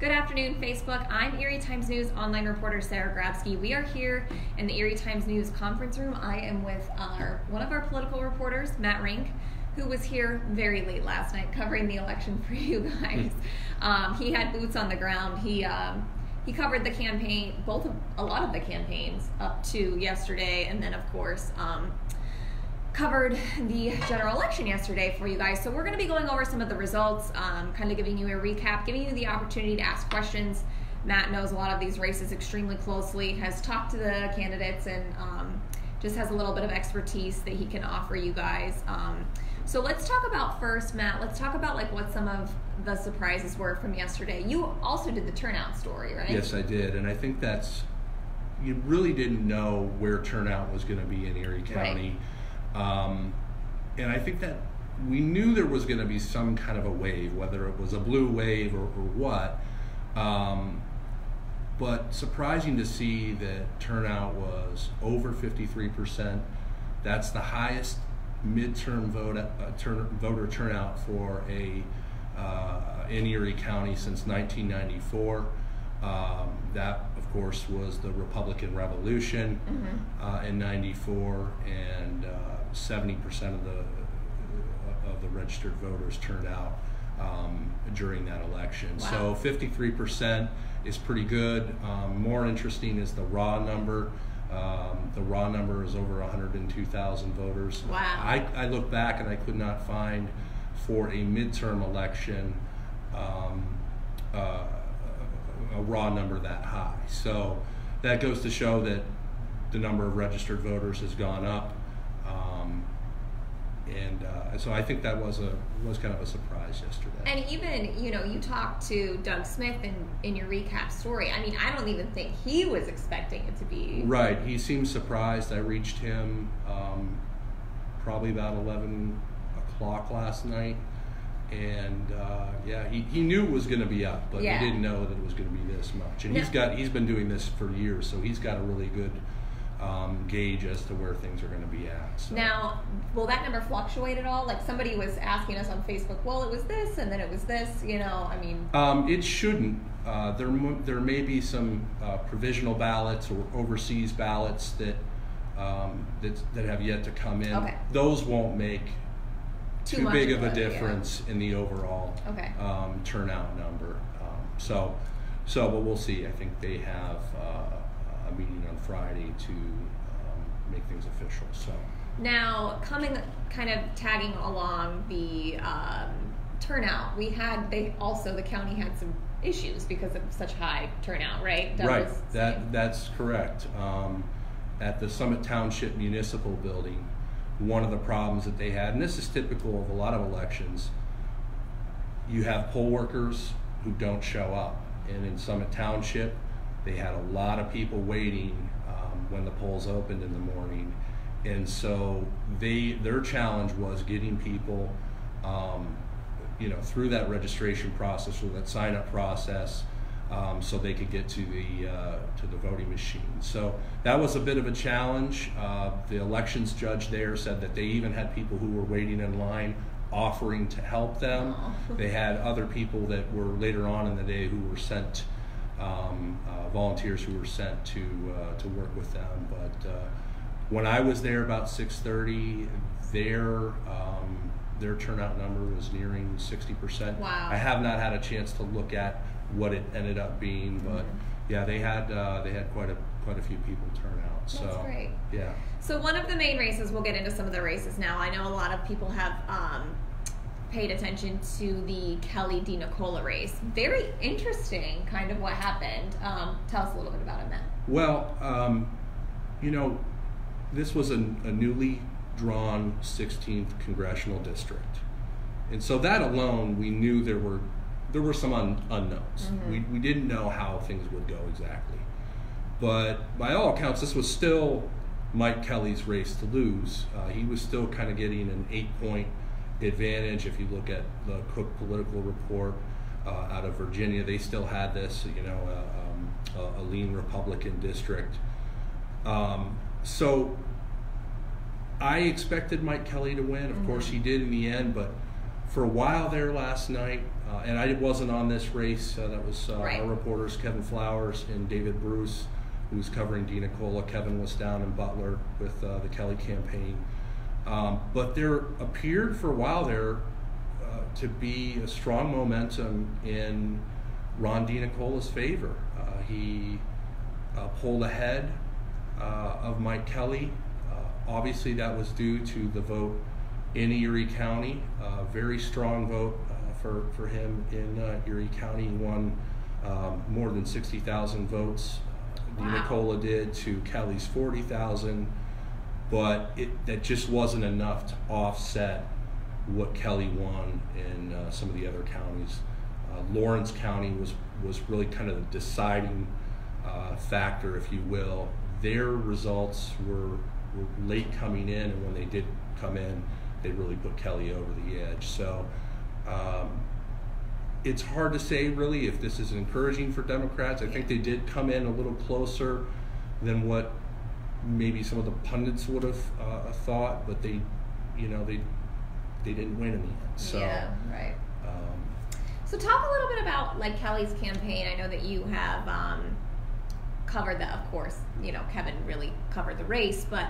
Good afternoon, Facebook. I'm Erie Times-News online reporter Sarah Grabski. We are here in the Erie Times-News conference room. I am with one of our political reporters, Matt Rink, who was here very late last night covering the election for you guys. He had boots on the ground. He covered the campaign, a lot of the campaigns up to yesterday, and then of course covered the general election yesterday for you guys. So we're going to be going over some of the results, kind of giving you a recap, giving you the opportunity to ask questions. Matt knows a lot of these races extremely closely, has talked to the candidates, and just has a little bit of expertise that he can offer you guys. So let's talk about first, Matt, let's talk about like what some of the surprises were from yesterday. You also did the turnout story, right? Yes, I did, and I think you really didn't know where turnout was going to be in Erie County. Right. And I think that we knew there was going to be some kind of a wave, whether it was a blue wave or what. But surprising to see that turnout was over 53%. That's the highest midterm voter turnout for in Erie County since 1994. That, of course, was the Republican Revolution in '94, and 70% of the registered voters turned out during that election. Wow. So 53% is pretty good. More interesting is the raw number. The raw number is over 102,000 voters. Wow. I look back and I could not find for a midterm election a raw number that high. So that goes to show that the number of registered voters has gone up. So I think that was kind of a surprise yesterday. And even, you talked to Doug Smith in your recap story. I mean, I don't even think he was expecting it to be. Right. He seemed surprised. I reached him probably about 11 o'clock last night. And he knew it was going to be up, but he didn't know that it was going to be this much. And he's been doing this for years, so he's got a really good gauge as to where things are going to be at. So. Now, will that number fluctuate at all? Like somebody was asking us on Facebook, well, it was this, and then it was this. It shouldn't. There may be some provisional ballots or overseas ballots that have yet to come in. Okay. Those won't make too big of a difference in the overall turnout number. But we'll see. I think they have a meeting on Friday to make things official. So now, tagging along the turnout, the county had some issues because of such high turnout, right? Right. That's correct. At the Summit Township Municipal Building, one of the problems that they had, and this is typical of a lot of elections, you have poll workers who don't show up. And in Summit Township, they had a lot of people waiting when the polls opened in the morning. And so their challenge was getting people through that registration process or that sign-up process so they could get to the voting machine. So that was a bit of a challenge. The elections judge there said that they even had people who were waiting in line offering to help them. They had other people that were later on in the day who were sent, volunteers who were sent to work with them. But when I was there about 6:30, their turnout number was nearing 60%. Wow. I have not had a chance to look at what it ended up being, but they had quite a few people turn out. So that's great. Yeah. So one of the main races, we'll get into some of the races now. I know a lot of people have paid attention to the Kelly DiNicola race. Very interesting, kind of what happened. Tell us a little bit about it, Matt. Well, this was a newly drawn 16th congressional district, and so that alone, we knew there were some unknowns. We didn't know how things would go exactly, but by all accounts, this was still Mike Kelly's race to lose. He was still kind of getting an 8-point advantage. If you look at the Cook political report out of Virginia, they still had this, a lean Republican district. So I expected Mike Kelly to win. Of course, he did in the end, but For a while there last night, and I wasn't on this race. That was Right. our reporters, Kevin Flowers and David Bruce, who was covering Dina Cola. Kevin was down in Butler with the Kelly campaign. But there appeared for a while there to be a strong momentum in Ron Dina Cola's favor. He pulled ahead of Mike Kelly. Obviously, that was due to the vote in Erie County. Very strong vote for him in Erie County. He won more than 60,000 votes. Wow. Dina Cola did to Kelly's 40,000, but that just wasn't enough to offset what Kelly won in some of the other counties. Lawrence County was really kind of the deciding factor, if you will. Their results were late coming in, and when they did come in, they really put Kelly over the edge. So it's hard to say really if this is encouraging for Democrats. I think they did come in a little closer than what maybe some of the pundits would have thought, but they didn't win in the end. So, yeah, right. So talk a little bit about like Kelly's campaign. I know that you have covered that, of course. Kevin really covered the race, but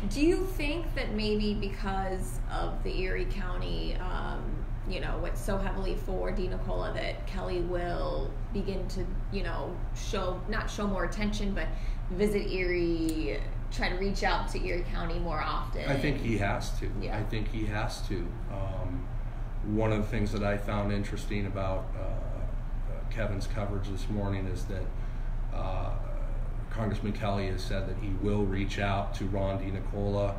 do you think that maybe because of the Erie County, went so heavily for Dina Cola, that Kelly will begin to, not show more attention, but visit Erie, try to reach out to Erie County more often? I think he has to. Yeah. I think he has to. One of the things that I found interesting about Kevin's coverage this morning is that Congressman Kelly has said that he will reach out to Ron Dina Cola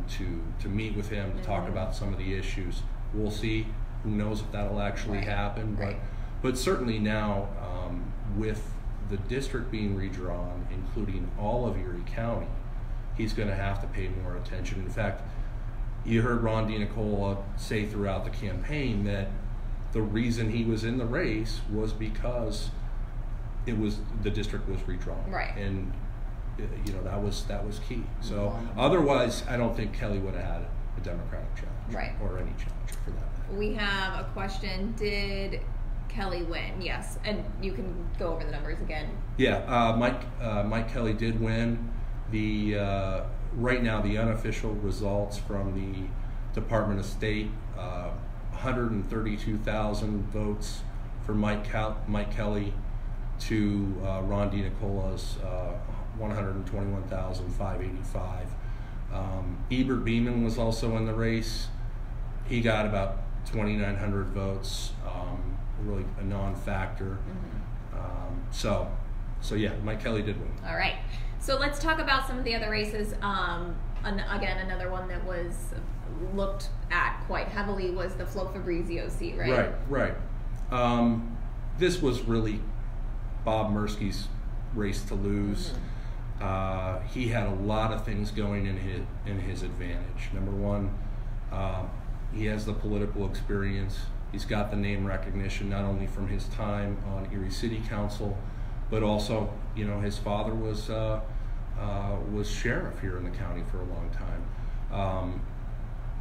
to meet with him, to talk about some of the issues. We'll see. Who knows if that'll actually happen. But certainly now, with the district being redrawn, including all of Erie County, he's going to have to pay more attention. In fact, you heard Ron Dina Cola say throughout the campaign that the reason he was in the race was because the district was redrawn, and that was key. So otherwise, I don't think Kelly would have had a Democratic challenge, or any challenger for that matter. We have a question: did Kelly win? Yes, and you can go over the numbers again. Yeah, Mike Kelly did win. The right now the unofficial results from the Department of State: 132,000 votes for Mike Kelly to Ron Dina Cola's 121,585. Ebert Beeman was also in the race. He got about 2,900 votes, really a non-factor. So yeah, Mike Kelly did win. All right. So let's talk about some of the other races. Again, another one that was looked at quite heavily was the Flo Fabrizio seat, right? Right. This was really Bob Mursky's race to lose. He had a lot of things going in his advantage. Number one, he has the political experience. He's got the name recognition, not only from his time on Erie City Council, but also, his father was sheriff here in the county for a long time.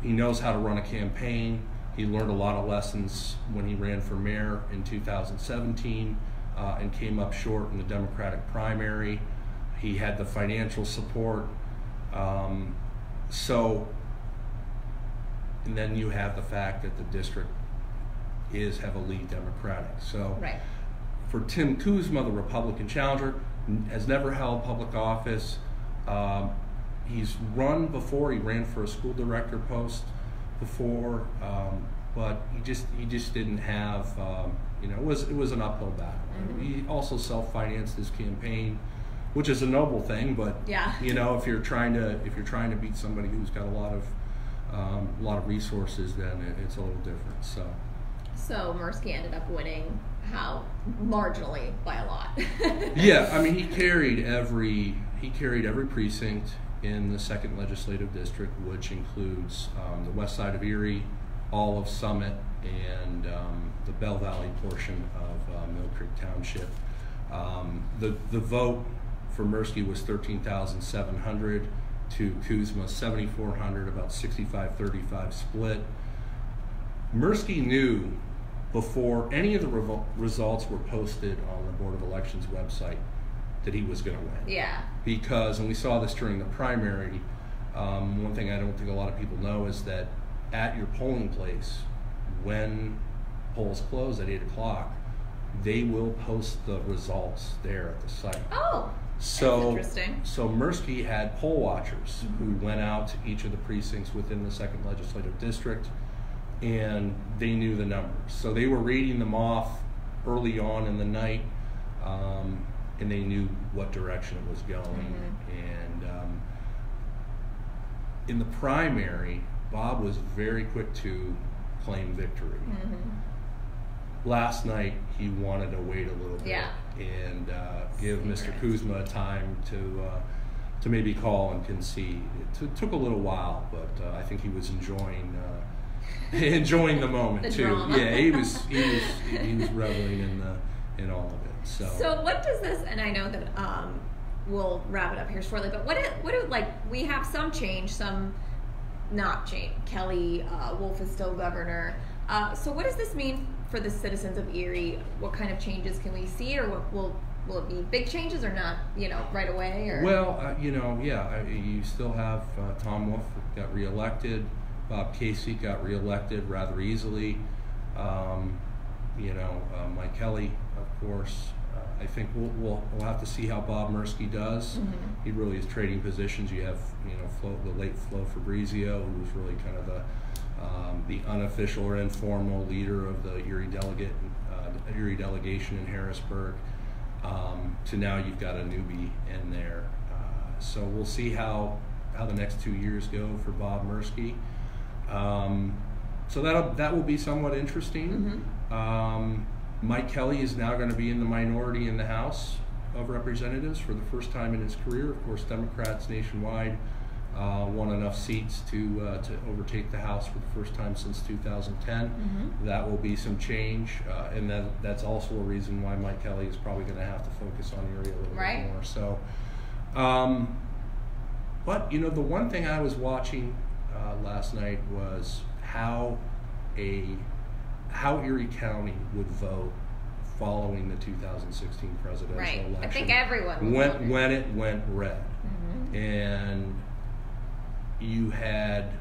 He knows how to run a campaign. He learned a lot of lessons when he ran for mayor in 2017 and came up short in the Democratic primary. He had the financial support. And then you have the fact that the district is heavily Democratic. So for Tim Kuzma, the Republican challenger, has never held public office. He's run before. He ran for a school director post before, but he just didn't have. It was an uphill battle. He also self-financed his campaign, which is a noble thing. But if you're trying to beat somebody who's got a lot of resources, then it's a little different. So Mursky ended up winning how marginally by a lot. Yeah, I mean he carried every precinct in the 2nd Legislative District, which includes the west side of Erie, all of Summit, and the Bell Valley portion of Mill Creek Township. The vote for Mursky was 13,700 to Kuzma 7,400, about 65-35 split. Mirsky knew before any of the results were posted on the Board of Elections website that he was going to win. Yeah. Because, and we saw this during the primary, one thing I don't think a lot of people know is that at your polling place, when polls close at 8 o'clock, they will post the results there at the site. Oh, so that's interesting. So Mirsky had poll watchers who went out to each of the precincts within the 2nd Legislative District, and they knew the numbers. So they were reading them off early on in the night, and they knew what direction it was going. And in the primary, Bob was very quick to claim victory. Last night, he wanted to wait a little bit and give Mr. Kuzma time to maybe call and concede. It took a little while, but I think he was enjoying the moment the too. Drama. Yeah, he was reveling in all of it. So what does this? And I know that we'll wrap it up here shortly. But what do like we have some change, some not change. Kelly Wolf is still governor. So what does this mean for the citizens of Erie? What kind of changes can we see, or what will it be big changes or not? Right away. Or well, you still have Tom Wolf got reelected. Bob Casey got reelected rather easily. Mike Kelly, of course. I think we'll have to see how Bob Mirsky does. He really is trading positions. You have the late Flo Fabrizio, who was really kind of the unofficial or informal leader of the Erie delegation in Harrisburg. To now you've got a newbie in there. So we'll see how the next 2 years go for Bob Mirsky. So that will be somewhat interesting. Mike Kelly is now going to be in the minority in the House of Representatives for the first time in his career. Of course, Democrats nationwide won enough seats to overtake the House for the first time since 2010. That will be some change, and that's also a reason why Mike Kelly is probably going to have to focus on Erie a little bit more. So, but the one thing I was watching last night was how Erie County would vote following the 2016 presidential election. I think everyone when it went red. And you had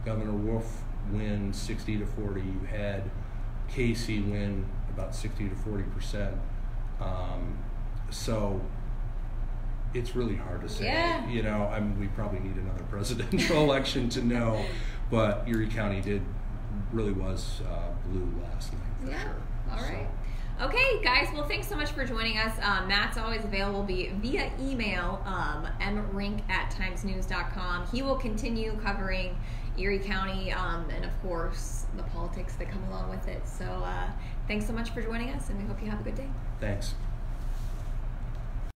Governor Wolf win 60-40. You had Casey win about 60 to 40%. So it's really hard to say. We probably need another presidential election to know, but Erie County really was blue last night for sure. All right. Okay, guys. Well, thanks so much for joining us. Matt's always available via email, mrink@timesnews.com. He will continue covering Erie County and, of course, the politics that come along with it. So thanks so much for joining us, and we hope you have a good day. Thanks.